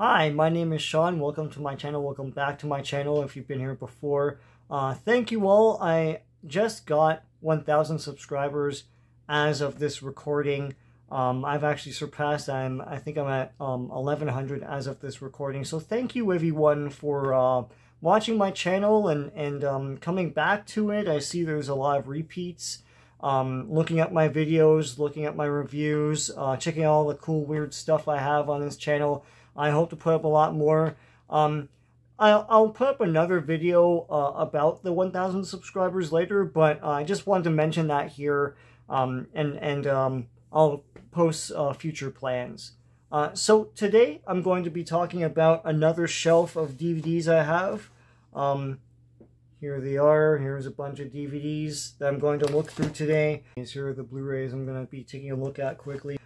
Hi, my name is Sean. Welcome to my channel. Welcome back to my channel if you've been here before. Thank you all. I just got 1,000 subscribers as of this recording. I've actually surpassed, I think I'm at 1,100 as of this recording. So thank you everyone for watching my channel and coming back to it. I see there's a lot of repeats. Looking at my videos, looking at my reviews, checking out all the cool weird stuff I have on this channel. I hope to put up a lot more. I'll put up another video about the 1,000 subscribers later, but I just wanted to mention that here, and I'll post future plans. So today I'm going to be talking about another shelf of DVDs I have. Here they are. Here's a bunch of DVDs that I'm going to look through today. Here are the Blu-rays I'm going to be taking a look at quickly.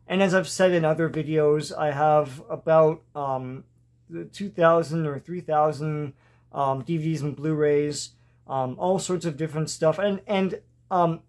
And as I've said in other videos, I have about 2,000 or 3,000 DVDs and Blu-rays, all sorts of different stuff. And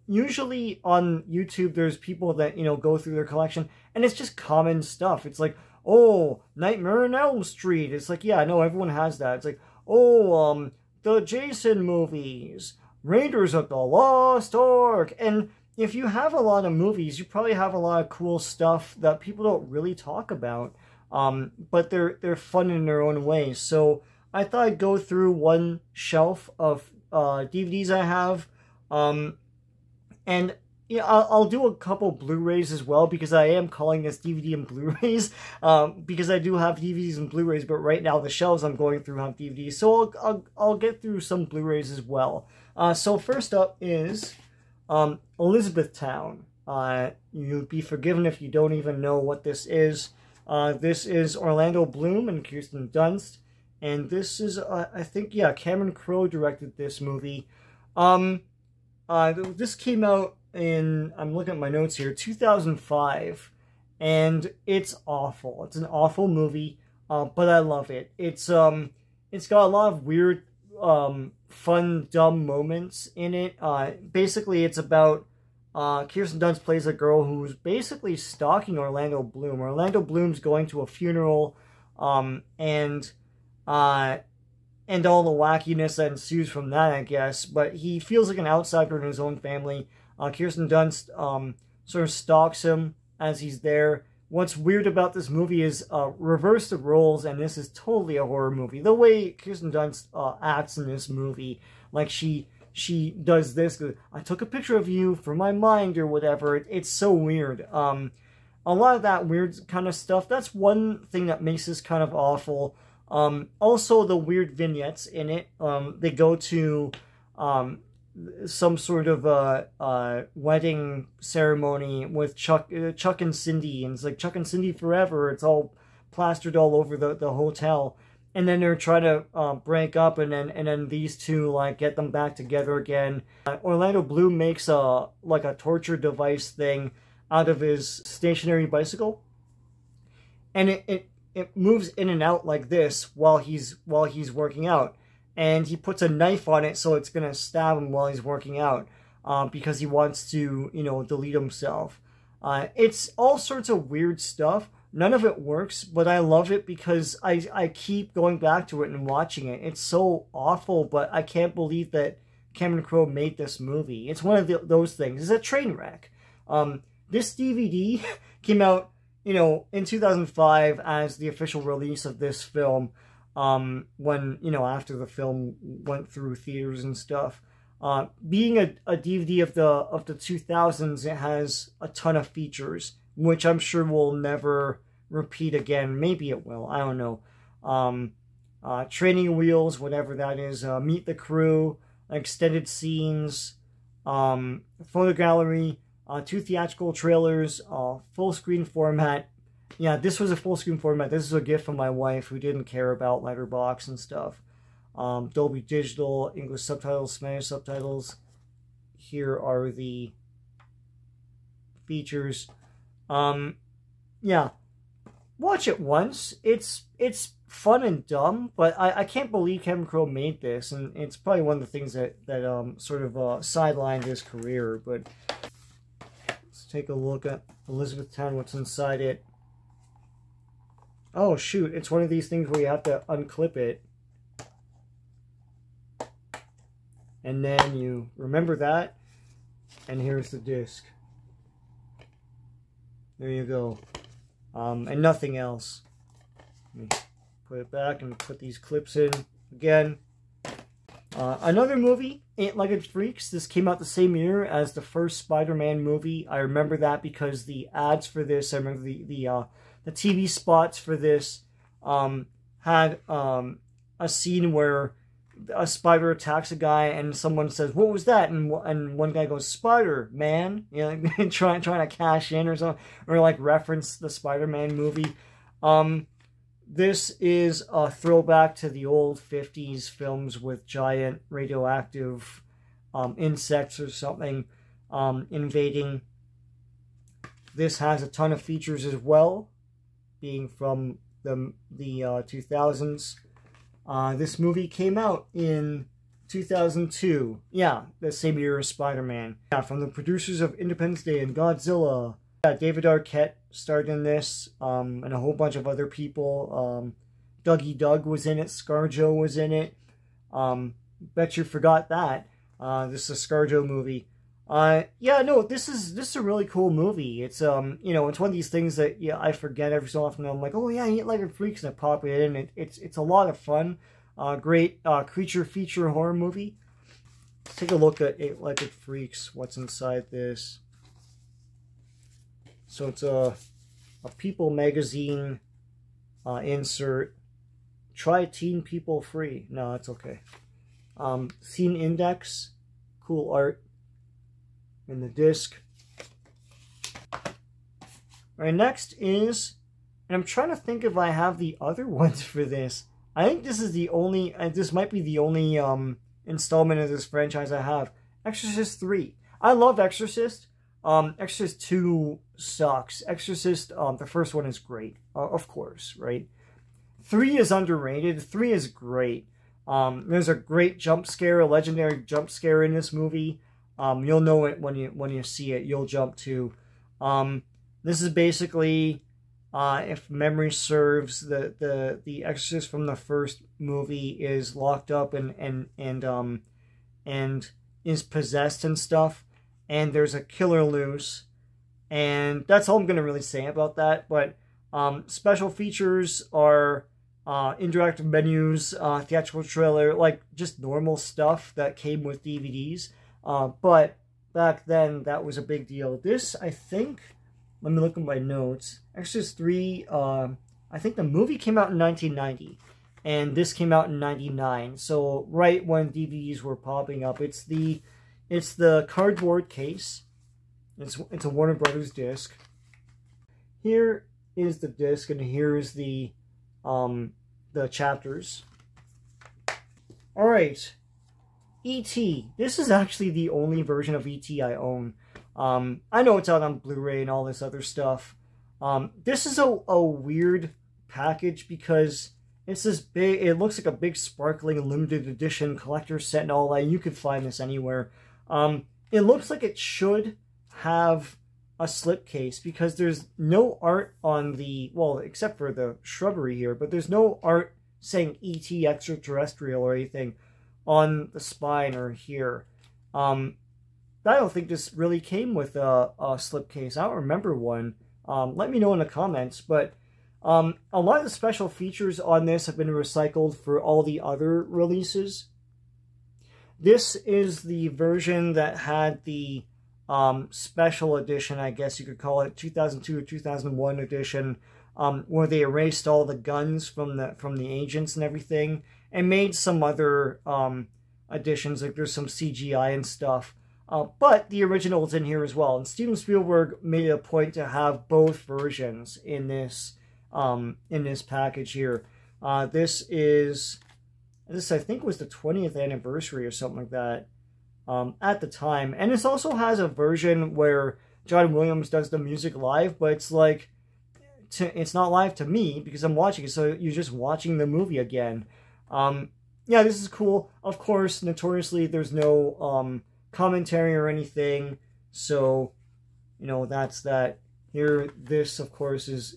usually on YouTube, there's people that, go through their collection, and it's just common stuff. It's like, oh, Nightmare on Elm Street. It's like, yeah, no, everyone has that. It's like, oh, the Jason movies, Raiders of the Lost Ark, and if you have a lot of movies, you probably have a lot of cool stuff that people don't really talk about, but they're fun in their own way. So I thought I'd go through one shelf of DVDs I have, and yeah, I'll do a couple Blu-rays as well, because I am calling this DVD and Blu-rays, because I do have DVDs and Blu-rays, but right now the shelves I'm going through have DVDs, so I'll get through some Blu-rays as well. So first up is Elizabethtown. You'll be forgiven if you don't even know what this is. This is Orlando Bloom and Kirsten Dunst, and this is, I think, yeah, Cameron Crowe directed this movie. This came out in, I'm looking at my notes here, 2005, and it's awful. It's an awful movie, but I love it. It's got a lot of weird, fun, dumb moments in it. Basically, it's about Kirsten Dunst plays a girl who's basically stalking Orlando Bloom. Orlando Bloom's going to a funeral, and all the wackiness that ensues from that, I guess. But he feels like an outsider in his own family. Kirsten Dunst sort of stalks him as he's there. What's weird about this movie is reverse the roles, and this is totally a horror movie. The way Kirsten Dunst acts in this movie, like she does this, I took a picture of you for my mind or whatever. It's so weird. A lot of that weird kind of stuff. That's one thing that makes this kind of awful. Also, the weird vignettes in it. They go to some sort of wedding ceremony with Chuck and Cindy, and it's like Chuck and Cindy forever. It's all plastered all over the hotel, and then they're trying to break up, and then these two like get them back together again. Orlando Bloom makes a torture device thing out of his stationary bicycle, and it moves in and out like this while he's working out. And he puts a knife on it so it's going to stab him while he's working out, because he wants to, delete himself. It's all sorts of weird stuff. None of it works, but I love it because I keep going back to it and watching it. It's so awful, but I can't believe that Cameron Crowe made this movie. It's one of those things. It's a train wreck. This DVD came out, in 2005 as the official release of this film. When, after the film went through theaters and stuff. Being a DVD of the 2000s, it has a ton of features, which I'm sure will never repeat again. Maybe it will, I don't know. Training wheels, whatever that is, meet the crew, extended scenes, photo gallery, 2 theatrical trailers, full screen format. Yeah, this was a full screen format. This is a gift from my wife who didn't care about letterbox and stuff. Dolby Digital, English subtitles, Spanish subtitles. Here are the features. Yeah, watch it once. It's fun and dumb, but I can't believe Cameron Crowe made this, and it's probably one of the things that sort of sidelined his career. But let's take a look at Elizabethtown, what's inside it. Oh, shoot. It's one of these things where you have to unclip it. And then you remember that. And here's the disc. There you go. And nothing else. Let me put it back and put these clips in again. Another movie, Eight-Legged Freaks. This came out the same year as the first Spider-Man movie. I remember that because the ads for this, I remember the TV spots for this had a scene where a spider attacks a guy and someone says, "What was that?" And one guy goes, "Spider-Man," you know, trying to cash in or something, or like reference the Spider-Man movie. This is a throwback to the old 50s films with giant radioactive insects or something invading. This has a ton of features as well, being from the 2000s. This movie came out in 2002. Yeah, the same year as Spider-Man. Yeah, from the producers of Independence Day and Godzilla. Yeah, David Arquette starred in this, and a whole bunch of other people. Dougie Doug was in it. ScarJo was in it. Bet you forgot that. This is a ScarJo movie. Yeah, no, this is a really cool movie. It's you know, it's one of these things that I forget every so often. I'm like, oh yeah, Eight-Legged Freaks, and I pop it in. It's a lot of fun. Great creature feature horror movie. Let's take a look at Eight-Legged Freaks. What's inside this? So it's a People magazine insert. Try Teen People free. No, that's okay. Scene index. Cool art. In the disc. Alright, next is, and I'm trying to think if I have the other ones for this. I think this is the only, this might be the only installment of this franchise I have. Exorcist III. I love Exorcist. Exorcist 2 sucks. Exorcist, the first one is great, of course, right? 3 is underrated. 3 is great. There's a great jump scare, a legendary jump scare in this movie. You'll know it when you see it. You'll jump too. This is basically, if memory serves, the Exorcist from the first movie is locked up and is possessed and stuff. And there's a killer loose, and that's all I'm gonna really say about that. But special features are interactive menus, theatrical trailer, like just normal stuff that came with DVDs. But back then, that was a big deal. This, I think, let me look at my notes. Exorcist III, I think the movie came out in 1990, and this came out in 99. So right when DVDs were popping up, it's the cardboard case. It's a Warner Brothers disc. Here is the disc, and here is the chapters. All right. E.T. This is actually the only version of E.T. I own. I know it's out on Blu-ray and all this other stuff. This is a weird package because it's this big, it looks like a big sparkling limited edition collector set and all that. You could find this anywhere. It looks like it should have a slipcase because there's no art on the, well, except for the shrubbery here, but there's no art saying E.T. extraterrestrial or anything on the spine or here. I don't think this really came with a slipcase. I don't remember one. Let me know in the comments. But a lot of the special features on this have been recycled for all the other releases. This is the version that had the special edition, I guess you could call it, 2002 or 2001 edition, where they erased all the guns from the agents and everything, and made some other additions, like there's some CGI and stuff. But the original is in here as well. And Steven Spielberg made it a point to have both versions in this package here. This I think was the 20th anniversary or something like that at the time. And this also has a version where John Williams does the music live, but it's like, it's not live to me because I'm watching it, so you're just watching the movie again. Yeah, this is cool. Of course, notoriously, there's no commentary or anything, so, you know, that's that. Here, this of course is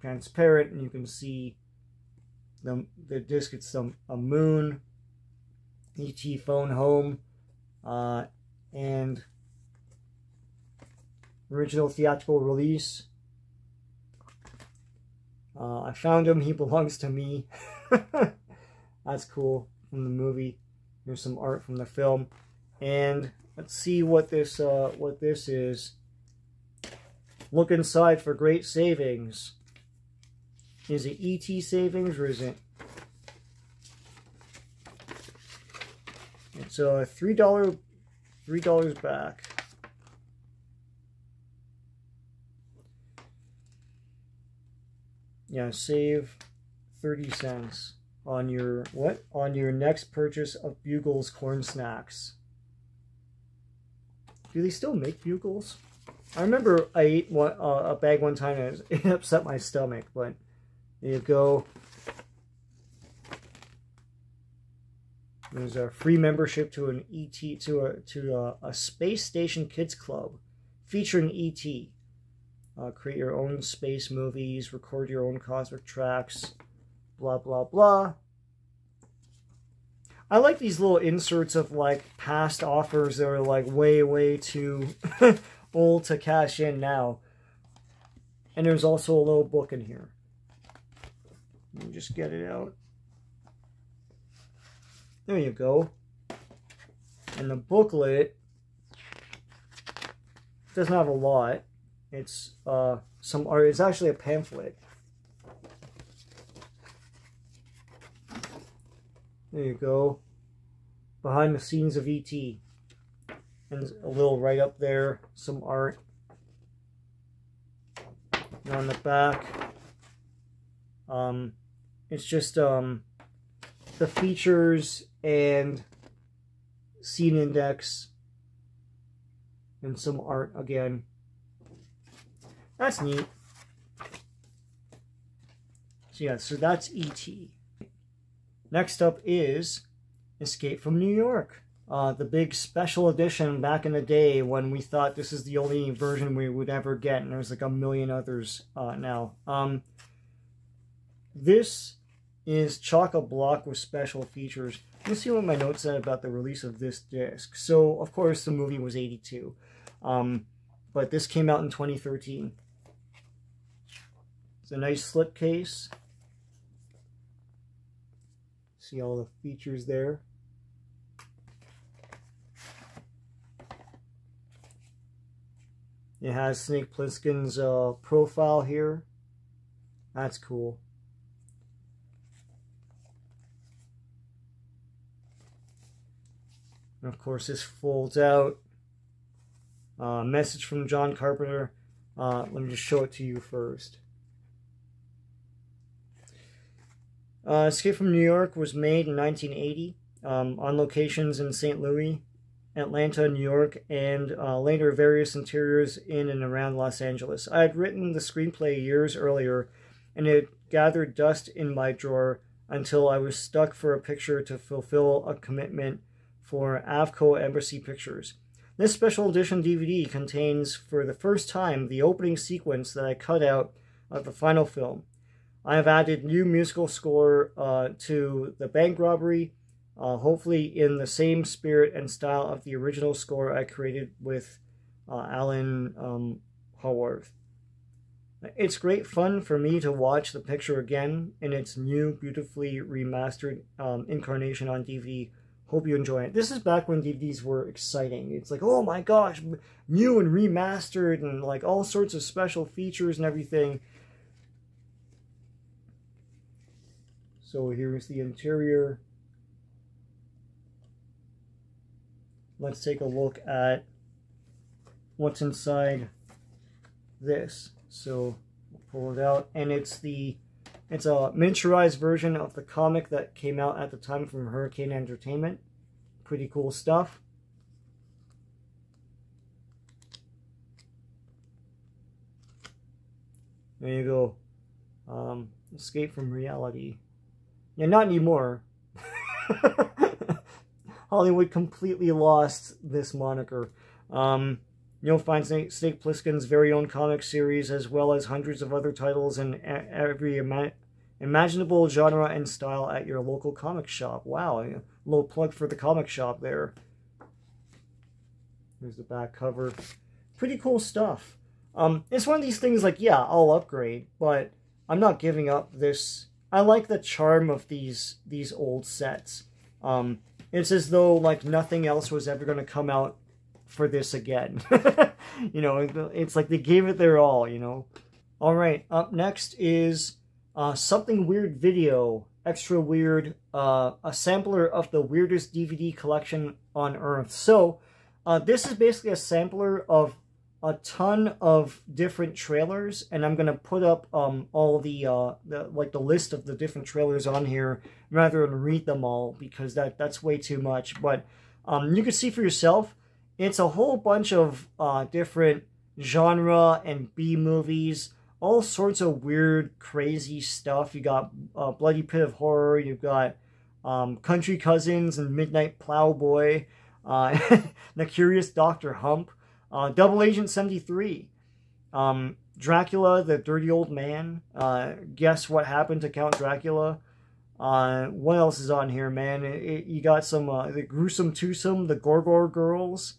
transparent, and you can see the disc. It's a moon, E.T. phone home, and original theatrical release. I found him. He belongs to me. That's cool from the movie. Here's some art from the film, and let's see what this is. Look inside for great savings. Is it E.T. savings or is it? It's $3 back. Yeah, save 30 cents on your what? On your next purchase of Bugles corn snacks. Do they still make Bugles? I remember I ate a bag one time and it upset my stomach, but there you go. There's a free membership to an ET to a space station kids club featuring ET. Create your own space movies, record your own cosmic tracks, blah blah blah. I like these little inserts of like past offers that are like way too old to cash in now. And there's also a little book in here. Let me just get it out. There you go. And the booklet doesn't have a lot. It's some art. It's actually a pamphlet. There you go. Behind the scenes of E.T. And a little right up there, some art. And on the back, it's just the features and scene index and some art again. That's neat. So yeah, so that's E.T. Next up is Escape from New York. The big special edition back in the day when we thought this is the only version we would ever get, and there's like a million others now. This is chock-a-block with special features. Let's see what my notes said about the release of this disc. So, of course, the movie was 82. But this came out in 2013. It's a nice slipcase. See all the features there. It has Snake Plissken's profile here. That's cool. And of course, this folds out. Message from John Carpenter. Let me just show it to you first. Escape from New York was made in 1980 on locations in St. Louis, Atlanta, New York, and later various interiors in and around Los Angeles. I had written the screenplay years earlier, and it gathered dust in my drawer until I was stuck for a picture to fulfill a commitment for Avco Embassy Pictures. This special edition DVD contains, for the first time, the opening sequence that I cut out of the final film. I have added new musical score to the bank robbery, hopefully in the same spirit and style of the original score I created with Alan Haworth. It's great fun for me to watch the picture again in its new, beautifully remastered incarnation on DVD. Hope you enjoy it. This is back when DVDs were exciting. It's like, oh my gosh, new and remastered and like all sorts of special features and everything. So here's the interior. Let's take a look at what's inside this. So we'll pull it out, and it's a miniaturized version of the comic that came out at the time from Hurricane Entertainment. Pretty cool stuff. There you go. Escape from reality. Yeah, not anymore. Hollywood completely lost this moniker. You'll find Snake Plissken's very own comic series, as well as hundreds of other titles in every imaginable genre and style at your local comic shop. Wow, a little plug for the comic shop there. Here's the back cover. Pretty cool stuff. It's one of these things like, yeah, I'll upgrade, but I'm not giving up this. I like the charm of these old sets. It's as though like nothing else was ever going to come out for this again. You know, it's like they gave it their all, you know. All right, up next is Something Weird Video, Extra Weird, a sampler of the weirdest DVD collection on Earth. So, this is basically a sampler of a ton of different trailers, and I'm gonna put up all the list of the different trailers on here rather than read them all, because that's way too much. But you can see for yourself, it's a whole bunch of different genre and B movies, all sorts of weird, crazy stuff. You got Bloody Pit of Horror, you've got Country Cousins and Midnight Plowboy, The Curious Dr. Hump, Double Agent 73, Dracula, the Dirty Old Man, Guess What Happened to Count Dracula. What else is on here, man? You got some the Gruesome Twosome, the Gorgor Girls,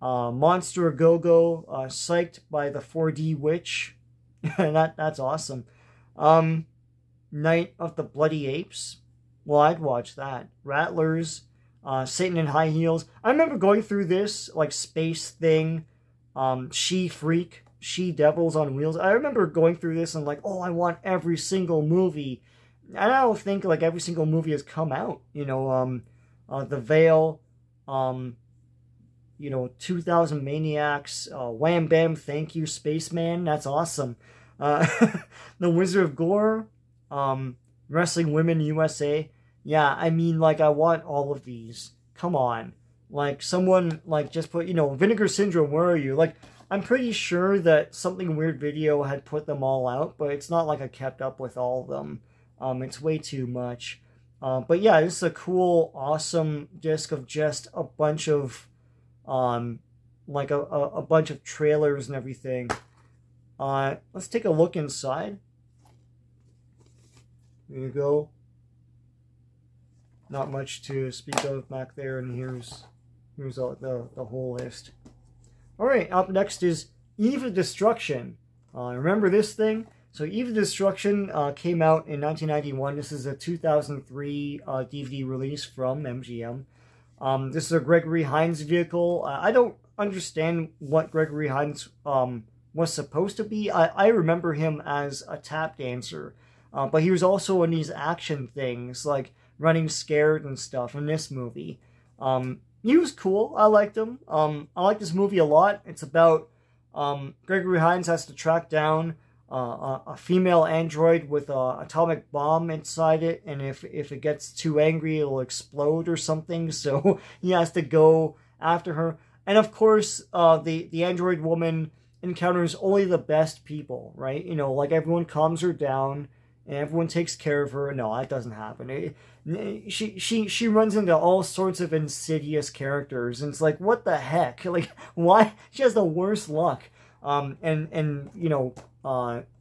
Monster A Go-Go, Psyched by the 4D Witch. That's awesome. Night of the Bloody Apes. Well, I'd watch that. Rattlers, Satan in High Heels. I remember going through this, like, Space Thing, She Freak, She Devils on Wheels. I remember going through this and like, oh, I want every single movie. And I don't think, like, every single movie has come out. You know, The Veil, you know, 2000 Maniacs, Wham Bam Thank You, Spaceman. That's awesome. The Wizard of Gore, Wrestling Women USA. Yeah, I mean, like, I want all of these. Come on. Like, someone, like, just put, you know, Vinegar Syndrome, where are you? Like, I'm pretty sure that Something Weird Video had put them all out, but it's not like I kept up with all of them. It's way too much. But yeah, this is a cool, awesome disc of just a bunch of, like, a bunch of trailers and everything. Let's take a look inside. There you go. Not much to speak of back there, and here's the whole list. All right, up next is Eve of Destruction. Remember this thing? So Eve of Destruction came out in 1991. This is a 2003 DVD release from MGM. This is a Gregory Hines vehicle. I don't understand what Gregory Hines was supposed to be. I remember him as a tap dancer, but he was also in these action things like Running Scared and stuff in this movie. He was cool. I liked him. I like this movie a lot. It's about Gregory Hines has to track down a female android with an atomic bomb inside it, and if it gets too angry, it'll explode or something, so he has to go after her. And of course, the android woman encounters only the best people, right? You know, like, everyone calms her down, and everyone takes care of her. No, that doesn't happen. She runs into all sorts of insidious characters, and it's like, what the heck? Like, why? She has the worst luck. And you know,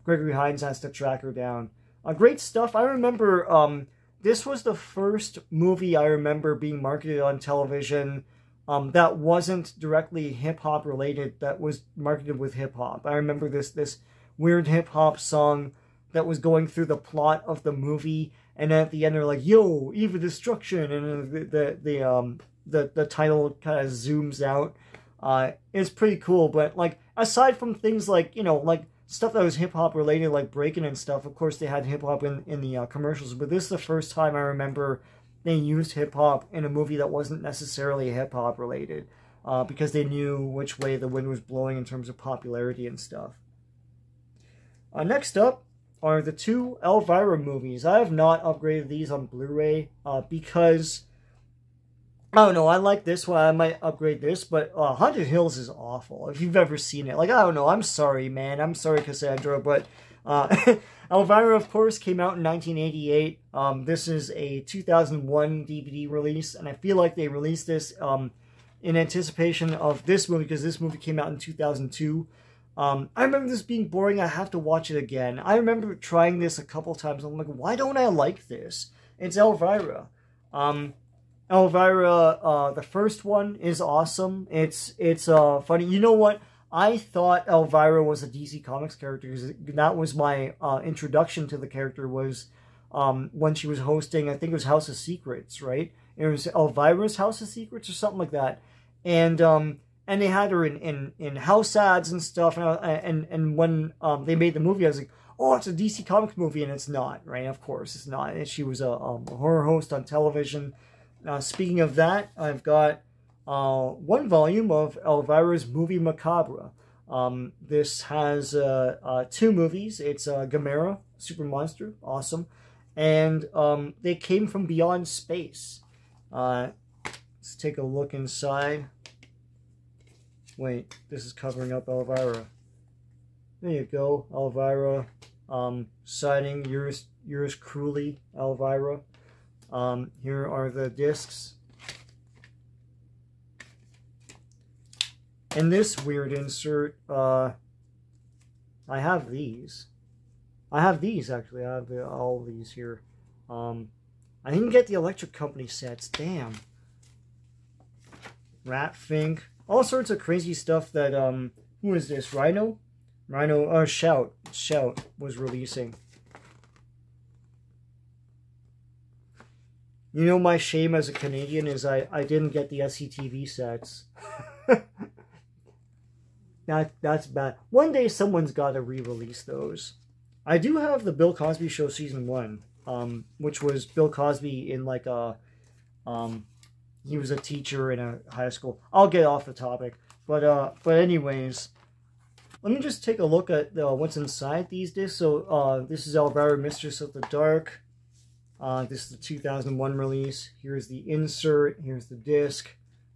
Gregory Hines has to track her down. Great stuff. I remember, this was the first movie I remember being marketed on television that wasn't directly hip-hop related, that was marketed with hip-hop. I remember this weird hip-hop song that was going through the plot of the movie, and at the end they're like, yo, Eve of Destruction, and the title kind of zooms out. It's pretty cool, but, like, aside from things like, you know, like, stuff that was hip-hop related, like breaking and stuff, of course they had hip-hop in the commercials, but this is the first time I remember they used hip-hop in a movie that wasn't necessarily hip-hop related, because they knew which way the wind was blowing in terms of popularity and stuff. Next up are the two Elvira movies. I have not upgraded these on Blu-ray, because, I don't know, I like this one, I might upgrade this, but Haunted Hills is awful, if you've ever seen it. Like, I don't know, I'm sorry, man, I'm sorry, Cassandra, but Elvira, of course, came out in 1988. This is a 2001 DVD release, and I feel like they released this in anticipation of this movie, because this movie came out in 2002. I remember this being boring. I have to watch it again. I remember trying this a couple times. I'm like, why don't I like this? It's Elvira. Elvira, the first one is awesome. It's funny. You know what? I thought Elvira was a DC Comics character, because that was my introduction to the character, was when she was hosting, I think it was House of Secrets, right? It was Elvira's House of Secrets or something like that. And they had her in house ads and stuff. And when they made the movie, I was like, oh, it's a DC Comics movie, and it's not, right? Of course, it's not. And she was a horror host on television. Speaking of that, I've got one volume of Elvira's movie Macabre. This has 2 movies. It's Gamera, Super Monster, awesome. And they came from beyond space. Let's take a look inside. Wait, this is covering up Elvira. There you go, Elvira. Signing yours cruelly, Elvira. Here are the discs. And this weird insert, I have these. I have these, actually. I have all these here. I didn't get the Electric Company sets. Damn. Rat Fink. All sorts of crazy stuff that, who is this? Rhino? Shout was releasing. You know, my shame as a Canadian is I didn't get the SCTV sets. That's bad. One day someone's got to re-release those. I do have the Bill Cosby Show Season 1, which was Bill Cosby in like a, he was a teacher in a high school. I'll get off the topic. But anyways, let me just take a look at what's inside these discs. So this is Elvira, Mistress of the Dark. This is the 2001 release. Here's the insert. Here's the disc.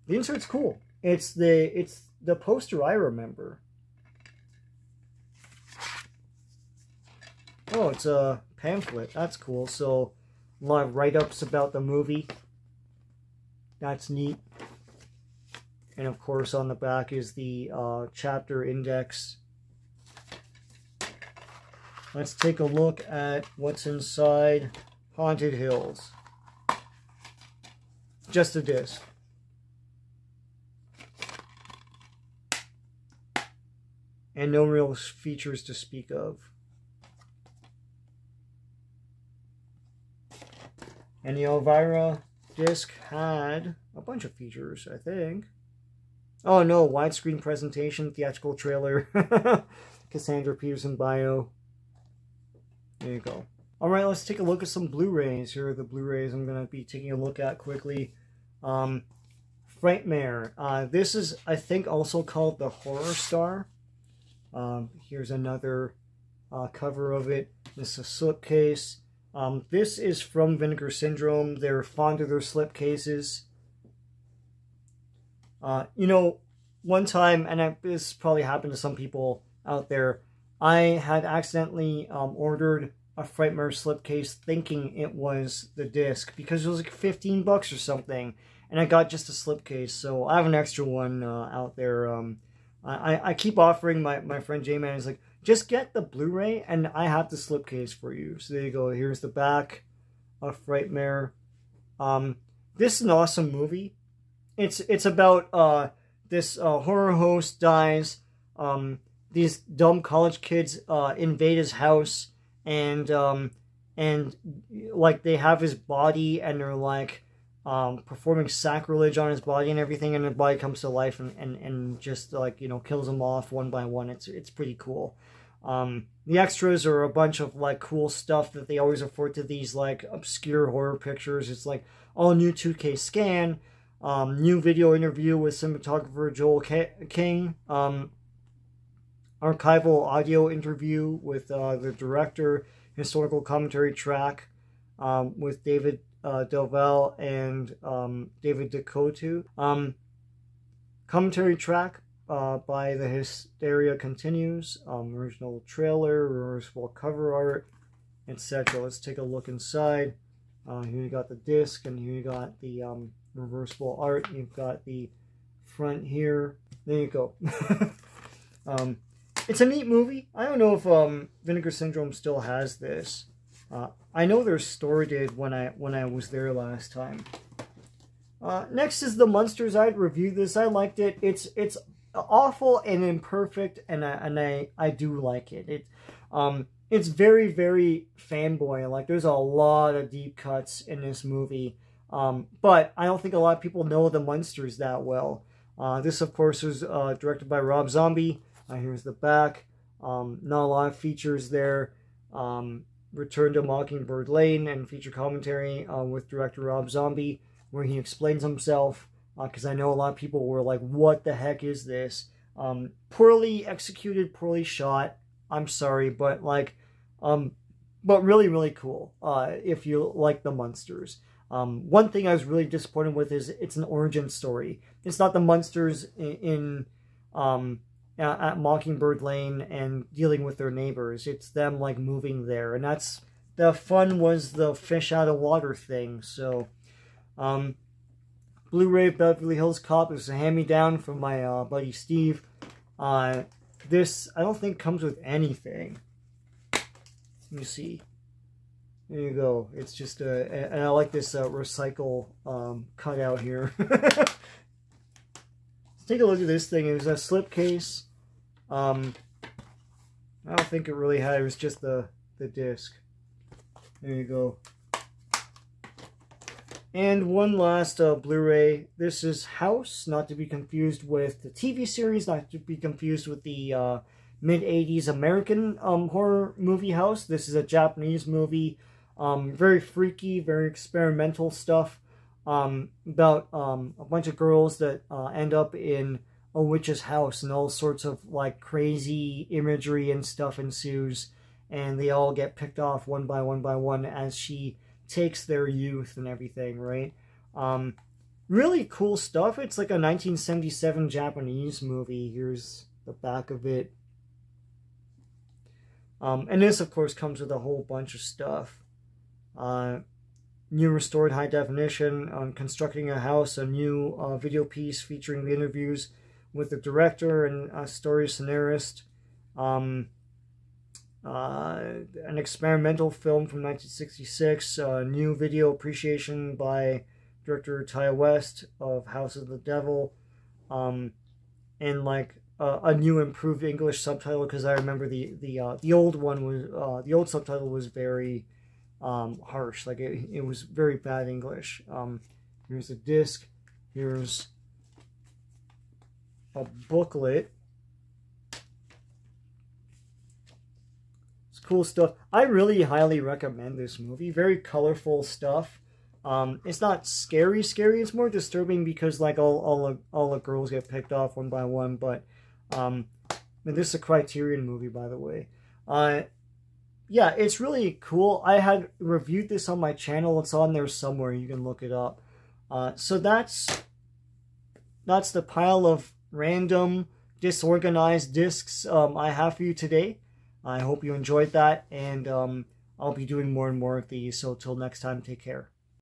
The insert's cool. It's the poster I remember. Oh, it's a pamphlet. That's cool. So a lot of write-ups about the movie. That's neat. And of course on the back is the chapter index. Let's take a look at what's inside Haunted Hills. Just a disc. And no real features to speak of. And the Elvira disc had a bunch of features, I think. Oh no, widescreen presentation, theatrical trailer, Cassandra Peterson bio. There you go. Alright, let's take a look at some Blu-rays. Here are the Blu-rays I'm going to be taking a look at quickly. Frightmare. This is, I think, also called the Horror Star. Here's another cover of it. This is a slipcase. This is from Vinegar Syndrome. They're fond of their slipcases. You know, one time, and this probably happened to some people out there, I had accidentally ordered a Frightmare slipcase thinking it was the disc because it was like 15 bucks or something, and I got just a slipcase. So I have an extra one out there. I keep offering my friend J-Man, is like, just get the Blu-ray and I have the slipcase for you. So there you go. Here's the back of Frightmare. This is an awesome movie. It's about this horror host dies. These dumb college kids invade his house, and like they have his body, and they're like performing sacrilege on his body and everything, and the body comes to life and just like, you know, kills them off one by one. It's pretty cool. The extras are a bunch of like cool stuff that they always afford to these like obscure horror pictures. It's like all new 2K scan, new video interview with cinematographer Joel King, archival audio interview with the director, historical commentary track with David Delval and David Ducote, commentary track by The Hysteria Continues, original trailer, reversible cover art, etc. Let's take a look inside. Here you got the disc, and here you got the reversible art. You've got the front here. There you go. It's a neat movie. I don't know if Vinegar Syndrome still has this. I know their store did when I was there last time. Next is the Munsters. I'd reviewed this. I liked it. It's awful and imperfect, and I do like it. It's very, very fanboy. Like, there's a lot of deep cuts in this movie. But I don't think a lot of people know the Munsters that well. This, of course, was directed by Rob Zombie. Here's the back. Not a lot of features there. Return to Mockingbird Lane and feature commentary with director Rob Zombie, where he explains himself. Because I know a lot of people were like, what the heck is this? Poorly executed, poorly shot. I'm sorry, but like, but really, really cool if you like the Munsters. One thing I was really disappointed with is it's an origin story. It's not the Munsters at Mockingbird Lane and dealing with their neighbors. It's them like moving there, and that's the fun was the fish out of water thing. So, Blu-ray Beverly Hills Cop is a hand-me-down from my buddy Steve. This I don't think comes with anything. Let me see. There you go. It's just and I like this recycle cutout here. Let's take a look at this thing. It was a slipcase. I don't think it really had. It was just the disc. There you go. And one last Blu-ray. This is House, not to be confused with the TV series, not to be confused with the mid-80s American horror movie House. This is a Japanese movie. Very freaky, very experimental stuff about a bunch of girls that end up in a witch's house, and all sorts of like crazy imagery and stuff ensues, and they all get picked off one by one as she takes their youth and everything, right? Really cool stuff. It's like a 1977 Japanese movie. Here's the back of it. And this, of course, comes with a whole bunch of stuff. New restored high definition on constructing a house, a new video piece featuring the interviews with the director and story scenarist. An experimental film from 1966, new video appreciation by director Ty West of House of the Devil, and like a new improved English subtitle, because I remember the old one was the old subtitle was very harsh, like it was very bad English. Here's a disc. Here's a booklet. It's cool stuff. I really highly recommend this movie. Very colorful stuff. It's not scary. It's more disturbing because like all the girls get picked off one by one. But this is a Criterion movie, by the way. Yeah, it's really cool. I had reviewed this on my channel. It's on there somewhere. You can look it up. So that's the pile of random, disorganized discs I have for you today. I hope you enjoyed that, and I'll be doing more and more of these. So till next time, take care.